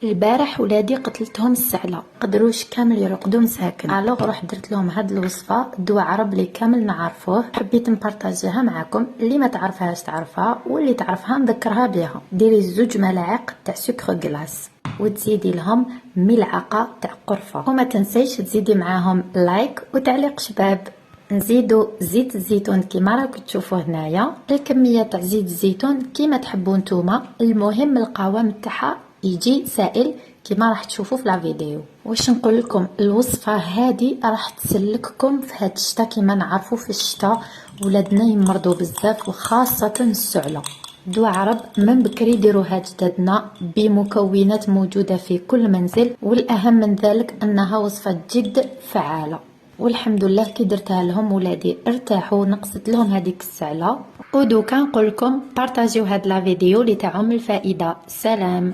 البارح ولادي قتلتهم السعله، قدروش كامل يرقدوا مساكن. الوغ روح درت لهم هاد الوصفه دواء عرب اللي كامل نعرفوه، حبيت نبارطاجيها معكم. اللي ما تعرفهاش تعرفها، واللي تعرفها نذكرها بها. ديري 2 ملاعق تاع سكر كلاص وتزيدي لهم ملعقه تاع قرفه، وما تنسيش تزيدي معاهم لايك وتعليق شباب. نزيدو زيت الزيتون كيما راكم تشوفوا هنايا، الكميه تاع زيت الزيتون كيما تحبوا نتوما، المهم القوام تاعها يجي سائل كيما راح تشوفوا في لا فيديو. واش نقول لكم، الوصفه هذه راح تسلككم في هاد الشتا. كيما نعرفوا في الشتا ولادنا يمرضوا بزاف وخاصه السعله. دواء عرب من بكري ديروها جدادنا بمكونات موجوده في كل منزل، والاهم من ذلك انها وصفه جد فعاله. والحمد لله كي درتها لهم ولادي ارتاحوا، نقصت لهم هذيك السعله. ودوكا نقول لكم بارطاجيو هاد لا فيديو لتعم الفائده. سلام.